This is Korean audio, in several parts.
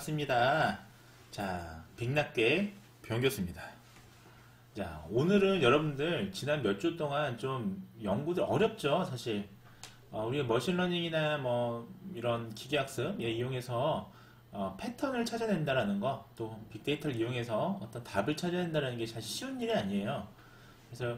반갑습니다. 자, 빅낫게 병교수입니다. 자, 오늘은 여러분들 지난 몇 주 동안 좀 연구들 어렵죠, 사실. 우리가 머신러닝이나 뭐 이런 기계학습 이용해서 패턴을 찾아낸다라는 거, 또 빅데이터를 이용해서 어떤 답을 찾아낸다는 게 사실 쉬운 일이 아니에요. 그래서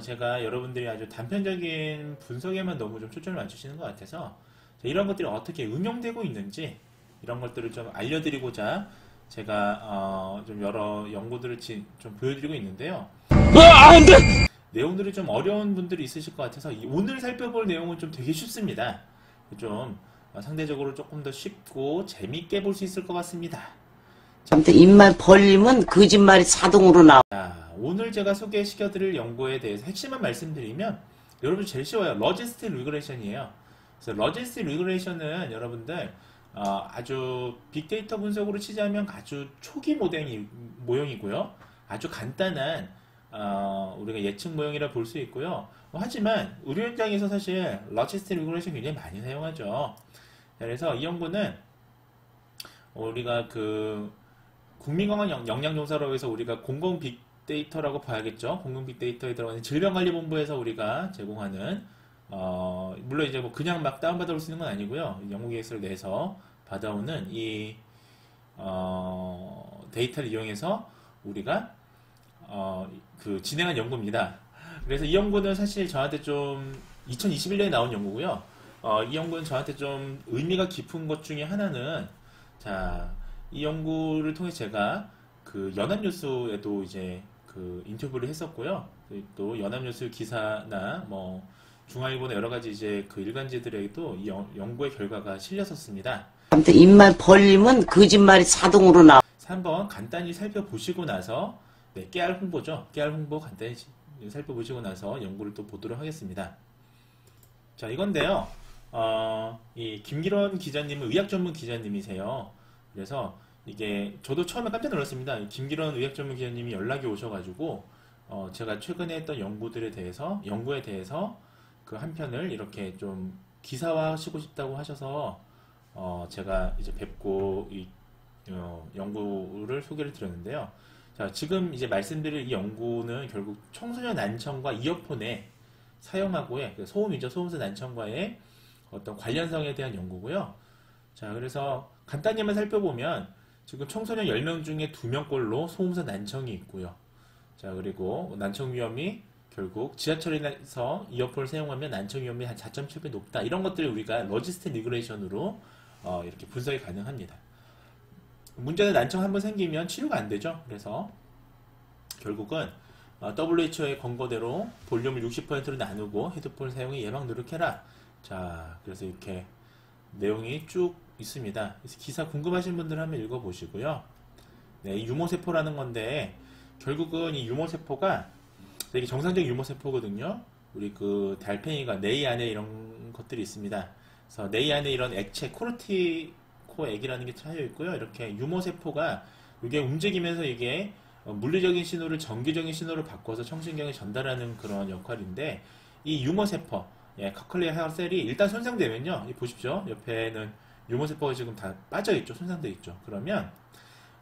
제가 여러분들이 아주 단편적인 분석에만 너무 좀 초점을 맞추시는 것 같아서 이런 것들이 어떻게 응용되고 있는지 이런 것들을 좀 알려드리고자 제가 좀 여러 연구들을 좀 보여드리고 있는데요. 안 돼! 내용들이 좀 어려운 분들이 있으실 것 같아서 오늘 살펴볼 내용은 좀 되게 쉽습니다. 좀 상대적으로 조금 더 쉽고 재밌게 볼 수 있을 것 같습니다. 아무튼 입만 벌리면 거짓말이 자동으로 나와. 자, 오늘 제가 소개시켜드릴 연구에 대해서 핵심만 말씀드리면 여러분 제일 쉬워요. 로지스틱 리그레이션이에요. 그래서 로지스틱 리그레이션은 여러분들 아주 빅데이터 분석으로 치자면 아주 초기 모형이고요. 아주 간단한 우리가 예측 모형이라 볼 수 있고요. 하지만 우리 현장에서 사실 로지스틱 리그레이션 굉장히 많이 사용하죠. 그래서 이 연구는 우리가 그 국민건강 영양조사로 해서 우리가 공공 빅데이터라고 봐야겠죠. 공공 빅데이터에 들어가는 질병관리본부에서 우리가 제공하는 물론 이제 뭐 그냥 막 다운받아 올 수 있는 건 아니고요. 연구계획서를 내서 받아오는 이 데이터를 이용해서 우리가 그 진행한 연구입니다. 그래서 이 연구는 사실 저한테 좀 2021년에 나온 연구고요. 이 연구는 저한테 좀 의미가 깊은 것 중에 하나는 자, 이 연구를 통해 제가 그 연합뉴스에도 이제 그 인터뷰를 했었고요. 또 연합뉴스 기사나 뭐 중앙일보나 여러 가지 이제 그 일간지들에도 이 연구의 결과가 실렸었습니다. 아무튼 입만 벌리면 거짓말이 자동으로 나와. 한번 간단히 살펴보시고 나서 깨알 홍보죠. 깨알 홍보 간단히 살펴보시고 나서 연구를 또 보도록 하겠습니다. 자, 이건데요. 이 김기론 기자님은 의학 전문 기자님이세요. 그래서 이게 저도 처음에 깜짝 놀랐습니다. 김기론 의학 전문 기자님이 연락이 오셔가지고 제가 최근에 했던 연구에 대해서 그 한 편을 이렇게 좀 기사화하시고 싶다고 하셔서 제가 이제 뵙고 이 연구를 소개를 드렸는데요. 자, 지금 이제 말씀드릴 이 연구는 결국 청소년 난청과 이어폰에 사용하고의 소음이죠. 소음성 난청과의 어떤 관련성에 대한 연구고요. 자, 그래서 간단히만 살펴보면 지금 청소년 10명 중에 2명꼴로 소음성 난청이 있고요. 자, 그리고 난청 위험이 결국 지하철에서 이어폰을 사용하면 난청 위험이 한 4.7배 높다. 이런 것들을 우리가 로지스틱 리그레이션으로 이렇게 분석이 가능합니다. 문제는 난청 한번 생기면 치료가 안 되죠. 그래서 결국은 WHO의 권고대로 볼륨을 60%로 나누고 헤드폰 사용에 예방 노력해라. 자, 그래서 이렇게 내용이 쭉 있습니다. 그래서 기사 궁금하신 분들 한번 읽어보시고요. 네, 유모세포라는 건데 결국은 이 유모세포가 되게 정상적인 유모세포거든요. 우리 그 달팽이가 뇌 안에 이런 것들이 있습니다. 그래서 뇌 안에 이런 액체 코르티코액이라는 게 차여 있고요. 이렇게 유모세포가 이게 움직이면서 이게 물리적인 신호를 전기적인 신호로 바꿔서 청신경에 전달하는 그런 역할인데 이 유모세포 커클리아 헤어셀이 일단 손상되면요. 보십시오. 옆에는 유모세포가 지금 다 빠져있죠. 손상되어 있죠. 그러면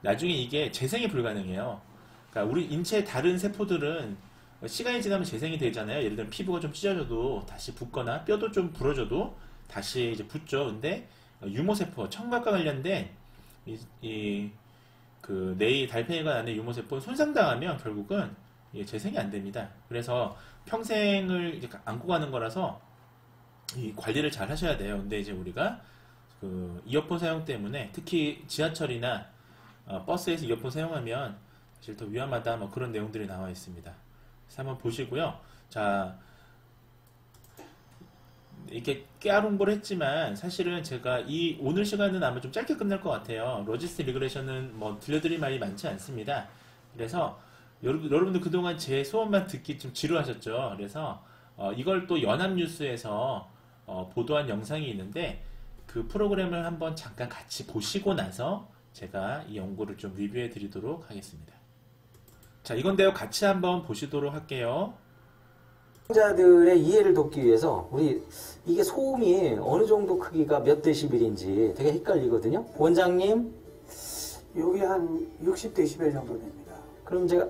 나중에 이게 재생이 불가능해요. 그러니까 우리 인체의 다른 세포들은 시간이 지나면 재생이 되잖아요. 예를 들면 피부가 좀 찢어져도 다시 붓거나 뼈도 좀 부러져도 다시 이제 붓죠. 근데 유모세포, 청각과 관련된 그 뇌의 달팽이관 안에 유모세포는 손상당하면 결국은 재생이 안 됩니다. 그래서 평생을 이제 안고 가는 거라서 이 관리를 잘 하셔야 돼요. 근데 이제 우리가 그 이어폰 사용 때문에 특히 지하철이나 버스에서 이어폰 사용하면 사실 더 위험하다 뭐 그런 내용들이 나와 있습니다. 그래서 한번 보시고요. 자, 이렇게 깨알 홍보를 했지만 사실은 제가 오늘 시간은 아마 좀 짧게 끝날 것 같아요. 로지스틱 리그레이션은 뭐 들려드릴 말이 많지 않습니다. 그래서 여러분들 그동안 제 소원만 듣기 좀 지루하셨죠. 그래서 이걸 또 연합뉴스에서 보도한 영상이 있는데 그 프로그램을 한번 잠깐 같이 보시고 나서 제가 이 연구를 좀 리뷰해 드리도록 하겠습니다. 자, 이건데요. 같이 한번 보시도록 할게요. 환자들의 이해를 돕기 위해서 이게 소음이 어느 정도 크기가 몇 데시벨인지 되게 헷갈리거든요. 원장님 여기 한 60dB 정도 됩니다. 그럼 제가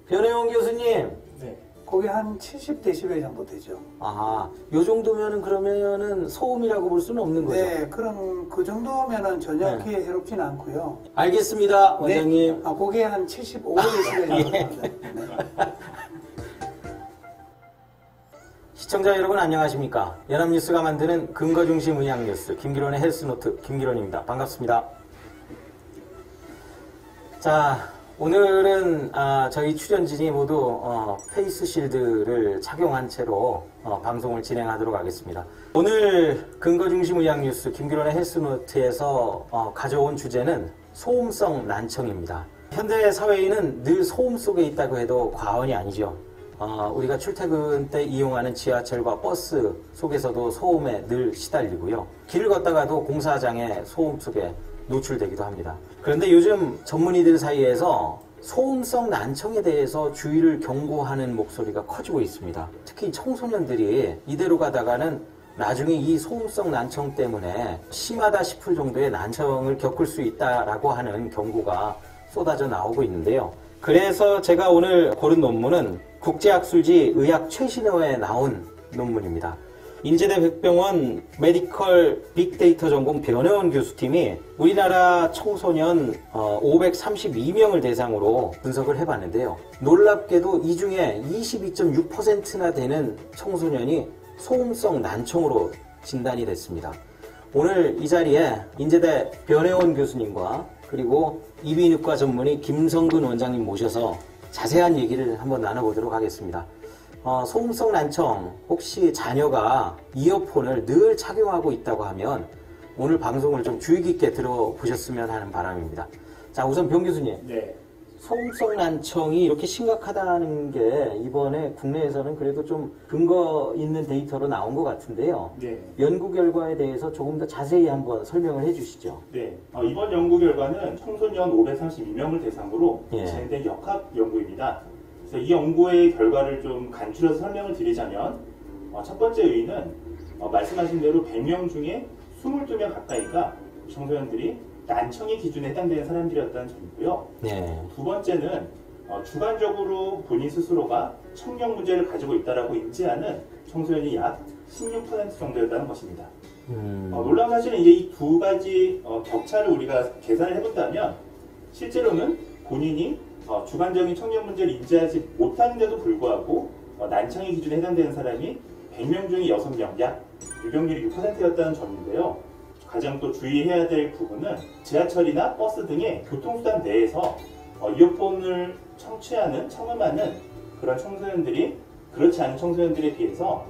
변혜원 교수님, 네. 거기 한 70dB 정도 되죠. 아, 요 정도면은 그러면은 소음이라고 볼 수는 없는 거죠? 네, 그럼 그 정도면은 전혀 네. 귀에 해롭진 않고요. 알겠습니다, 원장님. 네, 거기에 한 75dB 정도 됩니다. 네. 시청자 여러분 안녕하십니까? 연합뉴스가 만드는 근거중심 의학뉴스 김기론의 헬스노트 김기론입니다. 반갑습니다. 자, 오늘은 저희 출연진이 모두 페이스 실드를 착용한 채로 방송을 진행하도록 하겠습니다. 오늘 근거중심 의학뉴스 김기론의 헬스노트에서 가져온 주제는 소음성 난청입니다. 현대 사회인은 늘 소음 속에 있다고 해도 과언이 아니죠. 우리가 출퇴근 때 이용하는 지하철과 버스 속에서도 소음에 늘 시달리고요. 길을 걷다가도 공사장의 소음 속에 노출되기도 합니다. 그런데 요즘 전문의들 사이에서 소음성 난청에 대해서 주의를 경고하는 목소리가 커지고 있습니다. 특히 청소년들이 이대로 가다가는 나중에 이 소음성 난청 때문에 심하다 싶을 정도의 난청을 겪을 수 있다라고 하는 경고가 쏟아져 나오고 있는데요. 그래서 제가 오늘 고른 논문은 국제학술지 의학 최신호에 나온 논문입니다. 인제대 백병원 메디컬 빅데이터 전공 변혜원 교수팀이 우리나라 청소년 532명을 대상으로 분석을 해봤는데요. 놀랍게도 이 중에 22.6%나 되는 청소년이 소음성 난청으로 진단이 됐습니다. 오늘 이 자리에 인제대 변혜원 교수님과 그리고 이비인후과 전문의 김성근 원장님 모셔서 자세한 얘기를 한번 나눠보도록 하겠습니다. 소음성 난청, 혹시 자녀가 이어폰을 늘 착용하고 있다고 하면 오늘 방송을 좀 주의 깊게 들어보셨으면 하는 바람입니다. 자, 우선 변 교수님. 네. 소음성 난청이 이렇게 심각하다는 게 이번에 국내에서는 그래도 좀 근거 있는 데이터로 나온 것 같은데요. 네. 연구 결과에 대해서 조금 더 자세히 한번 설명을 해주시죠. 네. 이번 연구 결과는 청소년 532명을 대상으로 예. 진행된 역학 연구입니다. 그래서 이 연구의 결과를 좀 간추려서 설명을 드리자면 첫 번째 의의는 말씀하신 대로 100명 중에 22명 가까이가 청소년들이 난청의 기준에 해당되는 사람들이었다는 점이고요. 네. 두 번째는 주관적으로 본인 스스로가 청력 문제를 가지고 있다고 인지하는 청소년이 약 16% 정도였다는 것입니다. 놀라운 사실은 이제 이 두 가지 격차를 우리가 계산을 해본다면 실제로는 본인이 주관적인 청력 문제를 인지하지 못하는데도 불구하고 난청의 기준에 해당되는 사람이 100명 중에 6명, 약 유병률이 6%였다는 점인데요. 가장 또 주의해야 될 부분은 지하철이나 버스 등의 교통수단 내에서 이어폰을 청음하는 그런 청소년들이 그렇지 않은 청소년들에 비해서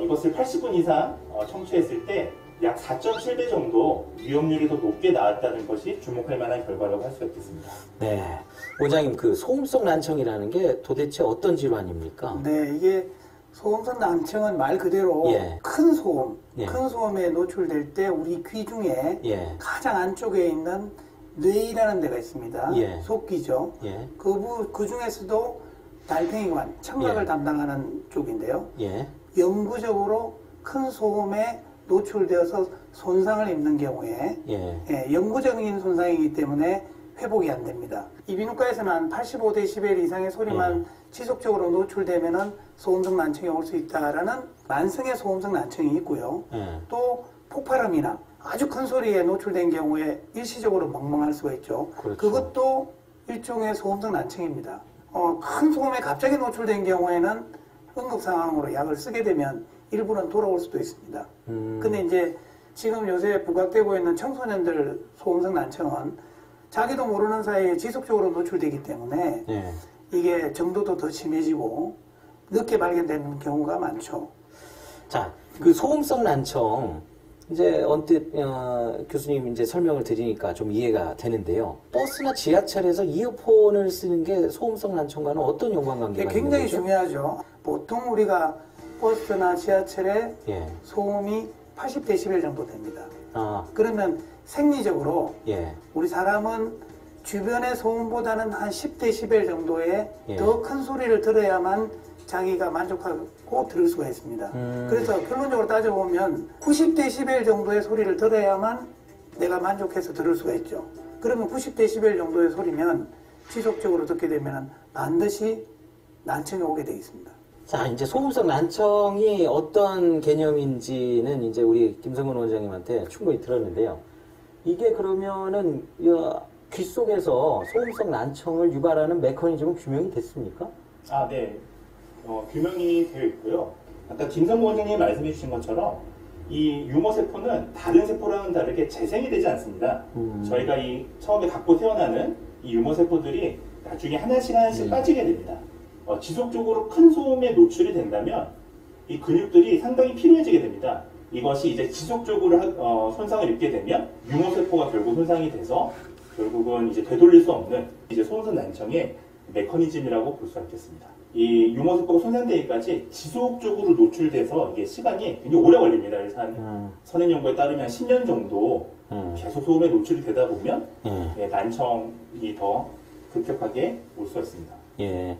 이것을 80분 이상 청취했을 때 약 4.7배 정도 위험률이 더 높게 나왔다는 것이 주목할 만한 결과라고 할 수가 있겠습니다. 네. 원장님, 그 소음성 난청이라는 게 도대체 어떤 질환입니까? 네, 이게 소음성 난청은 말 그대로 예. 큰 소음, 예. 큰 소음에 노출될 때 우리 귀 중에 예. 가장 안쪽에 있는 뇌이라는 데가 있습니다. 예. 속귀죠. 예. 그 중에서도 달팽이관, 청각을 예. 담당하는 쪽인데요. 예. 영구적으로 큰 소음에 노출되어서 손상을 입는 경우에 예. 영구적인 손상이기 때문에 회복이 안 됩니다. 이비인후과에서는 한 85dB 이상의 소리만 지속적으로 노출되면은 소음성 난청이 올 수 있다라는 만성의 소음성 난청이 있고요. 또 폭발음이나 아주 큰 소리에 노출된 경우에 일시적으로 멍멍할 수가 있죠. 그렇죠. 그것도 일종의 소음성 난청입니다. 큰 소음에 갑자기 노출된 경우에는 응급 상황으로 약을 쓰게 되면 일부는 돌아올 수도 있습니다. 근데 이제 지금 요새 부각되고 있는 청소년들 소음성 난청은 자기도 모르는 사이에 지속적으로 노출되기 때문에 예. 이게 정도도 더 심해지고 늦게 발견되는 경우가 많죠. 자, 그 소음성 난청 이제 언뜻 교수님 이제 설명을 드리니까 좀 이해가 되는데요. 버스나 지하철에서 이어폰을 쓰는 게 소음성 난청과는 어떤 연관관계가 있는 굉장히 거죠? 중요하죠. 보통 우리가 버스나 지하철에 예. 소음이 80dB 정도 됩니다. 아, 그러면 생리적으로 예. 우리 사람은 주변의 소음보다는 한 10dB 정도의 예. 더 큰 소리를 들어야만 자기가 만족하고 들을 수가 있습니다. 그래서 결론적으로 따져보면 90dB 정도의 소리를 들어야만 내가 만족해서 들을 수가 있죠. 그러면 90dB 정도의 소리면 지속적으로 듣게 되면 반드시 난청이 오게 되어 있습니다. 자, 이제 소음성 난청이 어떤 개념인지는 이제 우리 김성근 원장님한테 충분히 들었는데요. 이게 그러면은 귀 속에서 소음성 난청을 유발하는 메커니즘은 규명이 됐습니까? 아, 네. 규명이 되어 있고요. 아까 김성구 원장님이 말씀해 주신 것처럼 이 유머세포는 다른 세포랑은 다르게 재생이 되지 않습니다. 저희가 이 처음에 갖고 태어나는 이 유머세포들이 나중에 하나씩 빠지게 됩니다. 지속적으로 큰 소음에 노출이 된다면 이 근육들이 상당히 피로해지게 됩니다. 이것이 이제 지속적으로 손상을 입게 되면 유머세포가 결국 손상이 돼서 결국은 이제 되돌릴 수 없는 이제 소음성 난청의 메커니즘이라고 볼 수 있겠습니다. 이 유머세포가 손상되기까지 지속적으로 노출돼서 이게 시간이 굉장히 오래 걸립니다. 그래서 한 선행 연구에 따르면 한 10년 정도 계속 소음에 노출이 되다 보면 예, 난청이 더 급격하게 올 수가 있습니다. 예.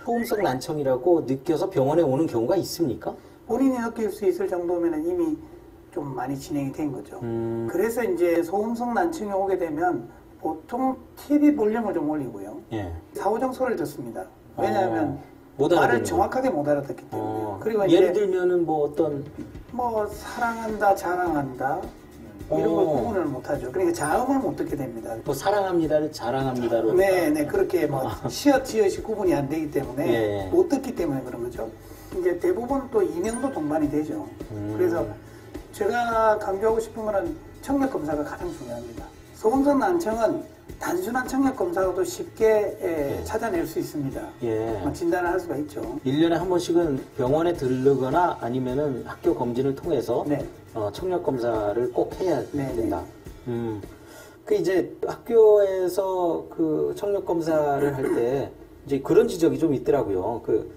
소음성 난청이라고 느껴서 병원에 오는 경우가 있습니까? 본인이 느낄 수 있을 정도면 이미 좀 많이 진행이 된 거죠. 그래서 이제 소음성 난청이 오게 되면 보통 TV 볼륨을 좀 올리고요. 예. 사후정 소리를 듣습니다. 왜냐하면 못 말을 알아듣는 정확하게 못 알아듣기 때문에. 그리고 예를 이제 들면은 뭐 어떤 뭐 사랑한다, 자랑한다 이런 걸 구분을 못하죠. 그러니까 자음을 못 듣게 됩니다. 뭐 사랑합니다를 자랑합니다로 네, 그렇게 뭐 시옷, 지읒이 구분이 안 되기 때문에 예. 못 듣기 때문에 그런 거죠. 이제 대부분 또 이명도 동반이 되죠. 그래서 제가 강조하고 싶은 거는 청력 검사가 가장 중요합니다. 소음성 난청은 단순한 청력 검사로도 쉽게 찾아낼 수 있습니다. 예. 진단을 할 수가 있죠. 1년에 한 번씩은 병원에 들르거나 아니면은 학교 검진을 통해서 네. 청력 검사를 꼭 해야 네, 된다. 그 이제 학교에서 그 청력 검사를 할 때 이제 그런 지적이 좀 있더라고요. 그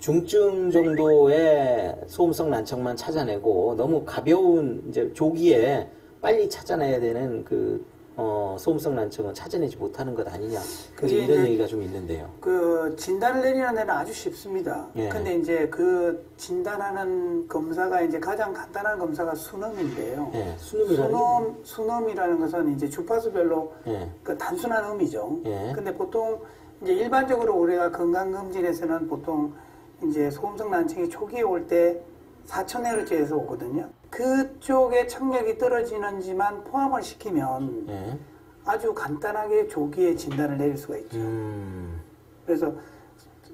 중증 정도의 소음성 난청만 찾아내고 너무 가벼운 이제 조기에 빨리 찾아내야 되는 그 소음성 난청은 찾아내지 못하는 것 아니냐. 이제 이런 얘기가 좀 있는데요. 그 진단을 내리는 데는 아주 쉽습니다. 예. 근데 이제 그 진단하는 검사가 이제 가장 간단한 검사가 수능인데요. 예, 수능이라는 수능이라는 것은 이제 주파수별로 예. 그 단순한 음이죠. 예. 근데 보통 이제 일반적으로 우리가 건강검진에서는 보통 이제 소음성 난청이 초기에 올 때 4000Hz에서 오거든요. 그쪽에 청력이 떨어지는지만 포함을 시키면 예. 아주 간단하게 조기에 진단을 내릴 수가 있죠. 그래서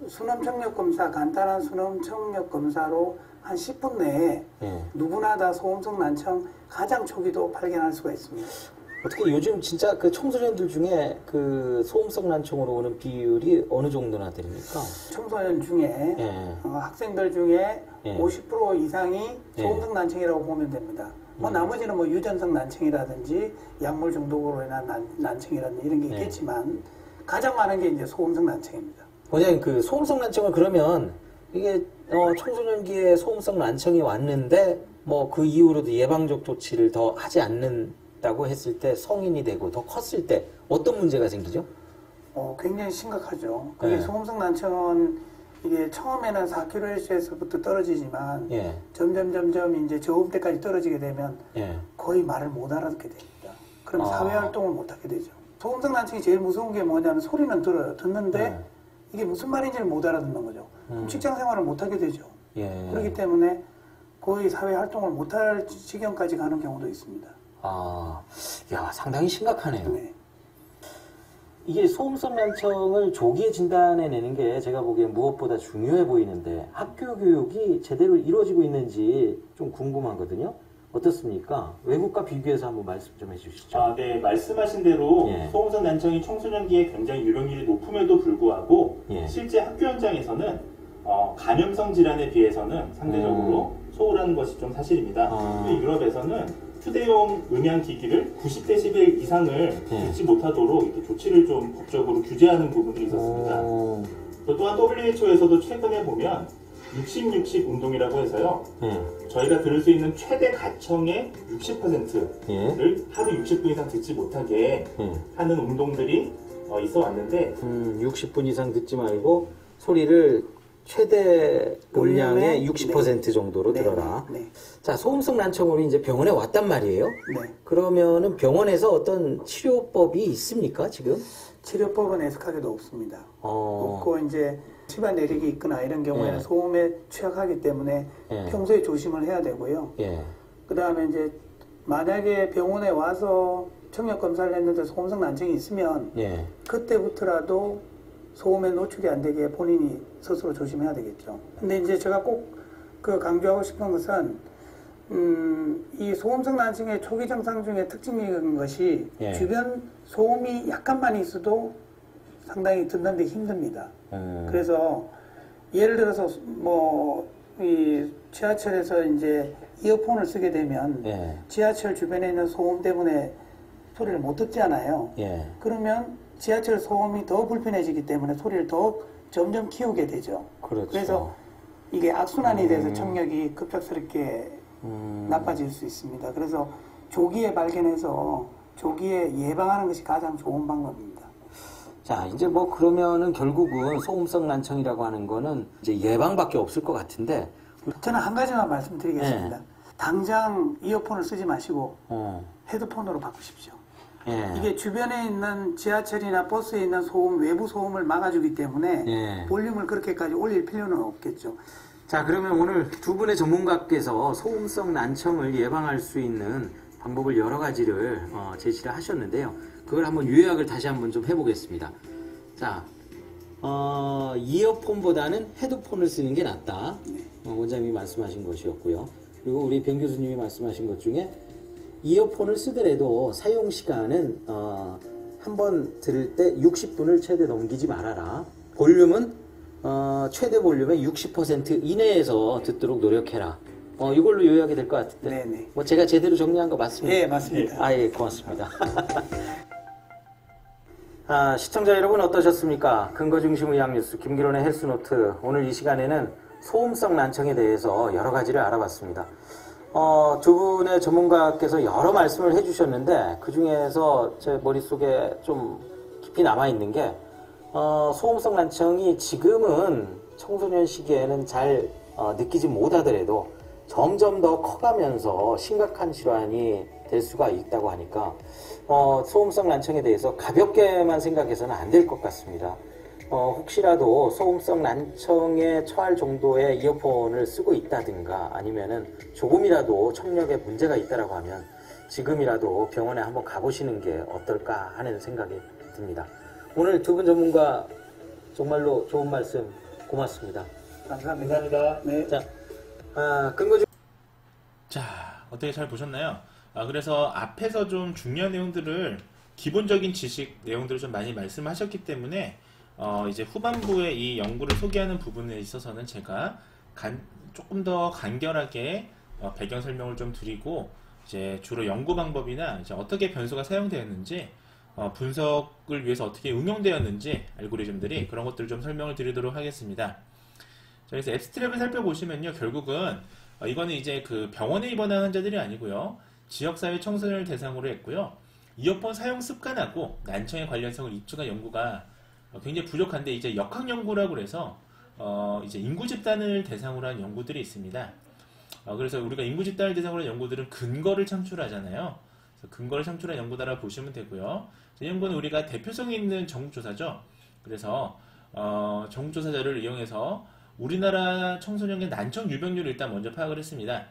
수능 청력 검사, 간단한 수능 청력 검사로 한 10분 내에 예. 누구나 다 소음성 난청 가장 초기도 발견할 수가 있습니다. 어떻게 요즘 진짜 그 청소년들 중에 그 소음성 난청으로 오는 비율이 어느 정도나 됩니까? 청소년 중에 예. 학생들 중에 예. 50% 이상이 소음성 난청이라고 보면 됩니다. 뭐 나머지는 뭐 유전성 난청이라든지 약물 중독으로 인한 난청이라든지 이런 게 예. 있겠지만 가장 많은 게 이제 소음성 난청입니다. 원장님 그 소음성 난청을 그러면 이게 청소년기에 소음성 난청이 왔는데 뭐 그 이후로도 예방적 조치를 더 하지 않는다고 했을 때 성인이 되고 더 컸을 때 어떤 문제가 생기죠? 굉장히 심각하죠. 그게 네. 소음성 난청은 이게 처음에는 4kHz에서부터 떨어지지만 예. 점점 이제 저음대까지 떨어지게 되면 예. 거의 말을 못 알아듣게 됩니다. 그럼 아. 사회활동을 못 하게 되죠. 소음성 난청이 제일 무서운 게 뭐냐면 소리는 들어요. 듣는데 이게 무슨 말인지를 못 알아듣는 거죠. 그럼 직장 생활을 못 하게 되죠. 예. 그렇기 때문에 거의 사회활동을 못 할 지경까지 가는 경우도 있습니다. 아, 야 상당히 심각하네요. 네. 이게 소음성 난청을 조기에 진단해내는 게 제가 보기엔 무엇보다 중요해 보이는데 학교 교육이 제대로 이루어지고 있는지 좀 궁금하거든요. 어떻습니까? 외국과 비교해서 한번 말씀 좀 해주시죠. 아, 네. 말씀하신 대로 예. 소음성 난청이 청소년기에 굉장히 유병률이 높음에도 불구하고 예. 실제 학교 현장에서는 감염성 질환에 비해서는 상대적으로 소홀한 것이 좀 사실입니다. 특히 유럽에서는 휴대용 음향 기기를 90dB 이상을 듣지 못하도록 이렇게 조치를 좀 법적으로 규제하는 부분들이 있었습니다. 또 또한 WHO에서도 최근에 보면 60-60 운동이라고 해서요. 저희가 들을 수 있는 최대 가청의 60%를 하루 60분 이상 듣지 못하게 하는 운동들이 있어 왔는데 60분 이상 듣지 말고 소리를 최대 볼륨의 음량의 60% 정도로 네, 들어라. 네. 자, 소음성 난청으로 이제 병원에 왔단 말이에요. 네. 그러면은 병원에서 어떤 치료법이 있습니까, 지금? 치료법은 애석하게도 없습니다. 없고 이제 집안 내력이 있거나 이런 경우에는 예. 소음에 취약하기 때문에 예. 평소에 조심을 해야 되고요. 예. 그 다음에 이제 만약에 병원에 와서 청력 검사를 했는데 소음성 난청이 있으면 예. 그때부터라도 소음에 노출이 안 되게 본인이 스스로 조심해야 되겠죠. 근데 이제 제가 꼭 그 강조하고 싶은 것은 이 소음성 난청의 초기 증상 중에 특징적인 것이 예. 주변 소음이 약간만 있어도 상당히 듣는데 힘듭니다. 그래서 예를 들어서 뭐 이 지하철에서 이제 이어폰을 쓰게 되면 예. 지하철 주변에 있는 소음 때문에 소리를 못 듣잖아요. 예. 그러면 지하철 소음이 더 불편해지기 때문에 소리를 더 점점 키우게 되죠. 그렇죠. 그래서 이게 악순환이 돼서 청력이 급작스럽게 나빠질 수 있습니다. 그래서 조기에 발견해서 조기에 예방하는 것이 가장 좋은 방법입니다. 자, 이제 뭐 그러면은 결국은 소음성 난청이라고 하는 거는 이제 예방밖에 없을 것 같은데. 저는 한 가지만 말씀드리겠습니다. 네. 당장 이어폰을 쓰지 마시고 어. 헤드폰으로 바꾸십시오. 예. 이게 주변에 있는 지하철이나 버스에 있는 소음, 외부 소음을 막아주기 때문에 예. 볼륨을 그렇게까지 올릴 필요는 없겠죠. 자, 그러면 오늘 두 분의 전문가께서 소음성 난청을 예방할 수 있는 방법을 여러 가지를 제시를 하셨는데요. 그걸 한번 요약을 다시 한번 좀 해보겠습니다. 자, 이어폰보다는 헤드폰을 쓰는 게 낫다. 원장님이 말씀하신 것이었고요. 그리고 우리 변 교수님이 말씀하신 것 중에 이어폰을 쓰더라도 사용 시간은 한 번 들을 때 60분을 최대 넘기지 말아라. 볼륨은 최대 볼륨의 60% 이내에서 듣도록 노력해라. 이걸로 요약이 될 것 같은데. 네네. 뭐 제가 제대로 정리한 거 맞습니까? 네, 맞습니다. 예, 고맙습니다. 시청자 여러분 어떠셨습니까? 근거중심의학 뉴스 김기론의 헬스노트. 오늘 이 시간에는 소음성 난청에 대해서 여러 가지를 알아봤습니다. 두 분의 전문가께서 여러 말씀을 해주셨는데 그 중에서 제 머릿속에 좀 깊이 남아있는 게 소음성 난청이 지금은 청소년 시기에는 잘 느끼지 못하더라도 점점 더 커가면서 심각한 질환이 될 수가 있다고 하니까 소음성 난청에 대해서 가볍게만 생각해서는 안 될 것 같습니다. 혹시라도 소음성 난청에 처할 정도의 이어폰을 쓰고 있다든가 아니면은 조금이라도 청력에 문제가 있다라고 하면 지금이라도 병원에 한번 가보시는 게 어떨까 하는 생각이 듭니다. 오늘 두 분 전문가 정말로 좋은 말씀 고맙습니다. 감사합니다. 감사합니다. 네. 자, 근거중 자, 어떻게 잘 보셨나요? 그래서 앞에서 좀 중요한 내용들을 기본적인 지식 내용들을 좀 많이 말씀하셨기 때문에 이제 후반부에 이 연구를 소개하는 부분에 있어서는 제가 조금 더 간결하게 배경 설명을 좀 드리고 이제 주로 연구 방법이나 이제 어떻게 변수가 사용되었는지 분석을 위해서 어떻게 응용되었는지 알고리즘들이 그런 것들을 좀 설명을 드리도록 하겠습니다. 자, 그래서 앱스트랩을 살펴보시면요, 결국은 이거는 이제 그 병원에 입원한 환자들이 아니고요, 지역사회 청소년을 대상으로 했고요, 이어폰 사용 습관하고 난청의 관련성을 입증한 연구가 굉장히 부족한데 이제 역학 연구라고 해서 이제 인구 집단을 대상으로 한 연구들이 있습니다. 그래서 우리가 인구 집단을 대상으로 한 연구들은 근거를 창출하잖아요. 그래서 근거를 창출한 연구다라고 보시면 되고요. 이 연구는 우리가 대표성 있는 전국조사죠. 그래서 전국조사자를 이용해서 우리나라 청소년의 난청 유병률을 일단 먼저 파악을 했습니다.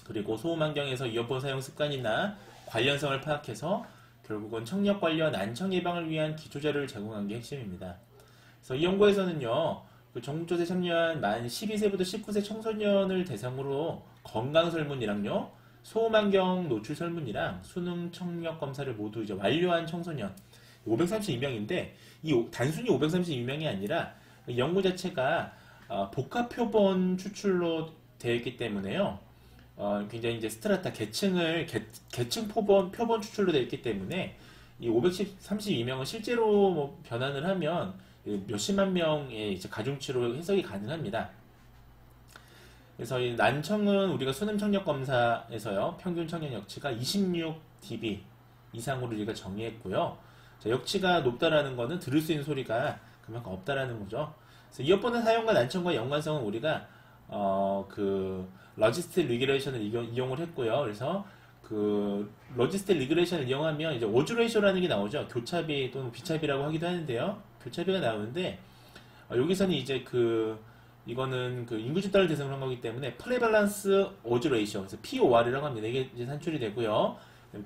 그리고 소음 환경에서 이어폰 사용 습관이나 관련성을 파악해서 결국은 청력 관련 난청 예방을 위한 기초자료를 제공한 게 핵심입니다. 그래서 이 연구에서는요, 그 전국조사에 참여한 만 12세부터 19세 청소년을 대상으로 건강 설문이랑요, 소음 환경 노출 설문이랑 수능 청력 검사를 모두 이제 완료한 청소년 532명인데 단순히 532명이 아니라 이 연구 자체가 복합 표본 추출로 되어 있기 때문에요. 굉장히 이제 스트라타 계층 표본 추출로 되어 있기 때문에 이 532명은 실제로 뭐 변환을 하면 몇십만 명의 이제 가중치로 해석이 가능합니다. 그래서 이 난청은 우리가 수능 청력 검사에서요, 평균 청력치가 26dB 이상으로 우리가 정의했고요. 자, 역치가 높다라는 거는 들을 수 있는 소리가 그만큼 없다라는 거죠. 그래서 이어폰의 사용과 난청과 연관성은 우리가 그 러지스틱 리그레이션을 이용을 했고요. 그래서 그 러지스틱 리그레이션을 이용하면 이제 오즈 레이쇼라는 게 나오죠. 교차비 또는 비차비라고 하기도 하는데요. 교차비가 나오는데 여기서는 이제 이거는 그 인구 집단을 대상으로 한 거기 때문에 프레발란스 오즈 레이쇼, 그래서 POR이라고 합니다. 이게 이제 산출이 되고요.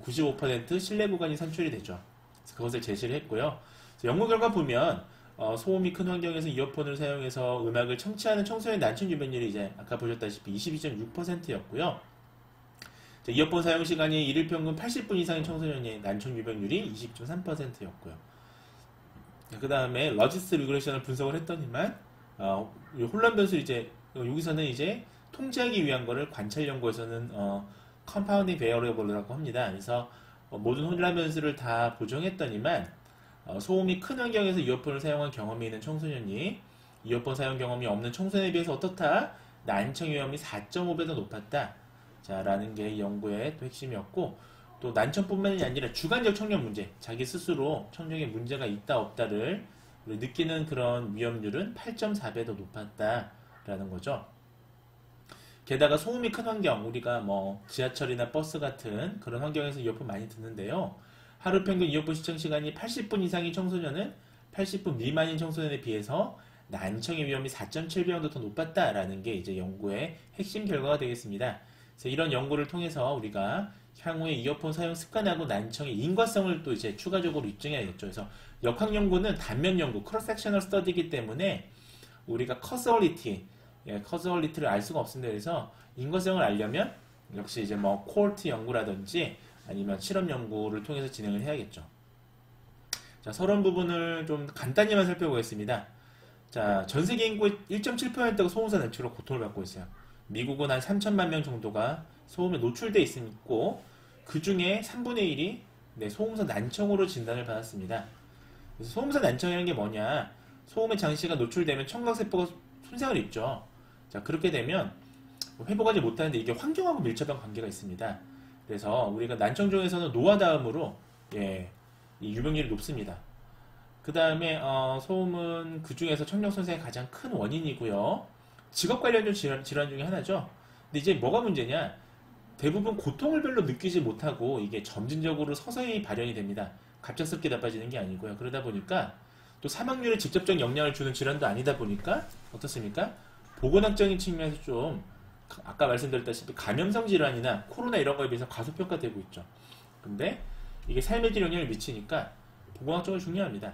95% 신뢰 구간이 산출이 되죠. 그래서 그것을 제시를 했고요. 연구 결과 보면 소음이 큰 환경에서 이어폰을 사용해서 음악을 청취하는 청소년 난청 유병률이 이제 아까 보셨다시피 22.6%였고요. 이어폰 사용 시간이 일일 평균 80분 이상인 청소년의 난청 유병률이 20.3%였고요. 그 다음에 러지스 리그레이션을 분석을 했더니만 혼란 변수를 이제 여기서는 이제 통제하기 위한 거를 관찰 연구에서는 컴파운딩 베어리어블이라고 합니다. 그래서 모든 혼란 변수를 다 보정했더니만 소음이 큰 환경에서 이어폰을 사용한 경험이 있는 청소년이 이어폰 사용 경험이 없는 청소년에 비해서 어떻다? 난청 위험이 4.5배 더 높았다. 자, 라는 게 이 연구의 또 핵심이었고, 또 난청뿐만이 아니라 주관적 청력 문제, 자기 스스로 청력에 문제가 있다 없다를 느끼는 그런 위험률은 8.4배 더 높았다라는 거죠. 게다가 소음이 큰 환경, 우리가 뭐 지하철이나 버스 같은 그런 환경에서 이어폰 많이 듣는데요. 하루 평균 이어폰 시청 시간이 80분 이상인 청소년은 80분 미만인 청소년에 비해서 난청의 위험이 4.7배 정도 더 높았다라는 게 이제 연구의 핵심 결과가 되겠습니다. 그래서 이런 연구를 통해서 우리가 향후에 이어폰 사용 습관하고 난청의 인과성을 또 이제 추가적으로 입증해야겠죠. 그래서 역학 연구는 단면 연구, 크로스 섹셔널 스터디이기 때문에 우리가 커저얼리티를 알 수가 없습니다. 그래서 인과성을 알려면 역시 이제 뭐 코홀트 연구라든지 아니면 실험 연구를 통해서 진행을 해야겠죠. 자, 서론 부분을 좀 간단히만 살펴보겠습니다. 자, 전 세계 인구의 1.7%가 소음사 난청으로 고통을 받고 있어요. 미국은 한 3천만 명 정도가 소음에 노출되어 있고 그 중에 3분의 1이 소음사 난청으로 진단을 받았습니다. 그래서 소음사 난청이라는 게 뭐냐? 소음의 장시가 노출되면 청각세포가 손상을 입죠. 자, 그렇게 되면 회복하지 못하는데 이게 환경하고 밀접한 관계가 있습니다. 그래서 우리가 난청 중에서는 노화 다음으로 이 유병률이 높습니다. 그 다음에 소음은 그 중에서 청력 손상의 가장 큰 원인이고요. 직업 관련된 질환 중에 하나죠. 근데 이제 뭐가 문제냐? 대부분 고통을 별로 느끼지 못하고 이게 점진적으로 서서히 발현이 됩니다. 갑작스럽게 나빠지는 게 아니고요. 그러다 보니까 또 사망률에 직접적 영향을 주는 질환도 아니다 보니까 어떻습니까? 보건학적인 측면에서 좀 아까 말씀드렸다시피 감염성 질환이나 코로나 이런 거에 비해서 과소평가되고 있죠. 근데 이게 삶의 질 영향을 미치니까 보건학적으로 중요합니다.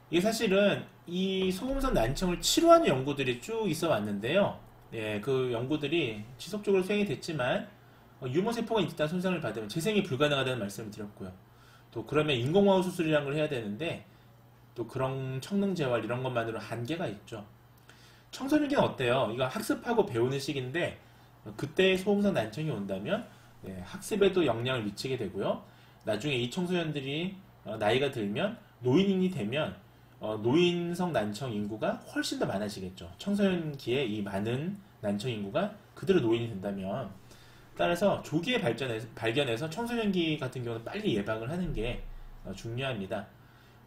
이게 사실은 이 소음선 난청을 치료하는 연구들이 쭉 있어 왔는데요. 그 연구들이 지속적으로 수행이 됐지만 유머세포가 일단 손상을 받으면 재생이 불가능하다는 말씀을 드렸고요. 또 그러면 인공호흡 수술이라는 걸 해야 되는데 또 그런 청능 재활 이런 것만으로 한계가 있죠. 청소년기는 어때요? 이거 학습하고 배우는 시기인데 그때 소음선 난청이 온다면 학습에도 영향을 미치게 되고요. 나중에 이 청소년들이 나이가 들면 노인이 되면 노인성 난청 인구가 훨씬 더 많아지겠죠. 청소년기에 이 많은 난청 인구가 그대로 노인이 된다면 따라서 조기에 발견해서 청소년기 같은 경우는 빨리 예방을 하는 게 중요합니다.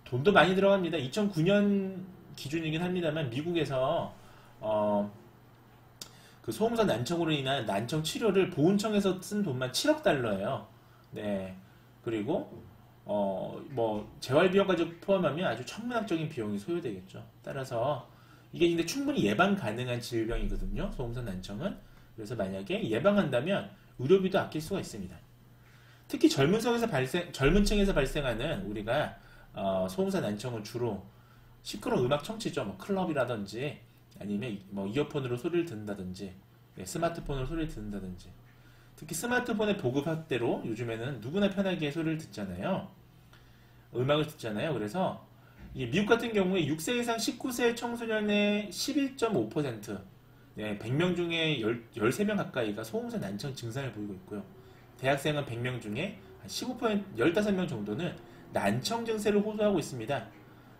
돈도 많이 들어갑니다. 2009년 기준이긴 합니다만 미국에서 그 소음선 난청으로 인한 난청 치료를 보훈청에서 쓴 돈만 7억 달러예요. 네. 그리고 뭐 재활 비용까지 포함하면 아주 천문학적인 비용이 소요되겠죠. 따라서 이게 근데 충분히 예방 가능한 질병이거든요. 소음선 난청은. 그래서 만약에 예방한다면 의료비도 아낄 수가 있습니다. 특히 젊은 층에서 발생하는 우리가 소음선 난청은 주로 시끄러운 음악 청취죠. 뭐 클럽이라든지 아니면 뭐 이어폰으로 소리를 듣는다든지 스마트폰으로 소리를 듣는다든지 특히 스마트폰의 보급 확대로 요즘에는 누구나 편하게 소리를 듣잖아요. 음악을 듣잖아요. 그래서 미국 같은 경우에 6세 이상 19세 청소년의 11.5% 100명 중에 13명 가까이가 소음선 난청 증상을 보이고 있고요. 대학생은 100명 중에 한 15% 15명 정도는 난청 증세를 호소하고 있습니다.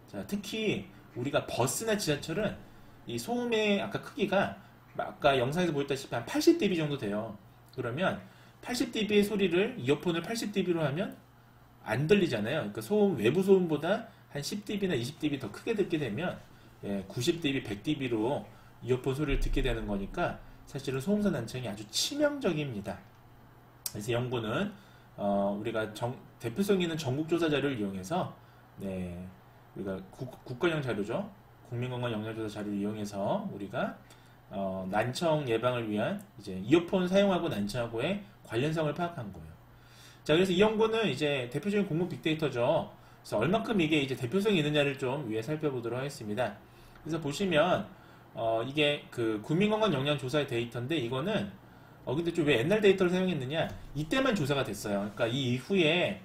자, 특히 우리가 버스나 지하철은 이 소음의 아까 크기가 아까 영상에서 보였다시피 한 80dB 정도 돼요. 그러면 80dB의 소리를 이어폰을 80dB로 하면 안 들리잖아요. 그러니까 외부 소음보다 한 10dB나 20dB 더 크게 듣게 되면 90dB, 100dB로 이어폰 소리를 듣게 되는 거니까 사실은 소음선 난청이 아주 치명적입니다. 그래서 연구는 우리가 대표성 있는 전국조사 자료를 이용해서 우리가 국가형 자료죠. 국민건강 영양조사 자료를 이용해서 우리가 난청 예방을 위한 이제 이어폰 사용하고 난청하고의 관련성을 파악한 거예요. 자, 그래서 이 연구는 이제 대표적인 공급 빅데이터죠. 그래서 얼만큼 이게 이제 대표성이 있느냐를 좀 위에 살펴보도록 하겠습니다. 그래서 보시면 이게 그 국민건강 영양조사의 데이터인데 이거는 근데 좀 왜 옛날 데이터를 사용했느냐? 이때만 조사가 됐어요. 그러니까 이 이후에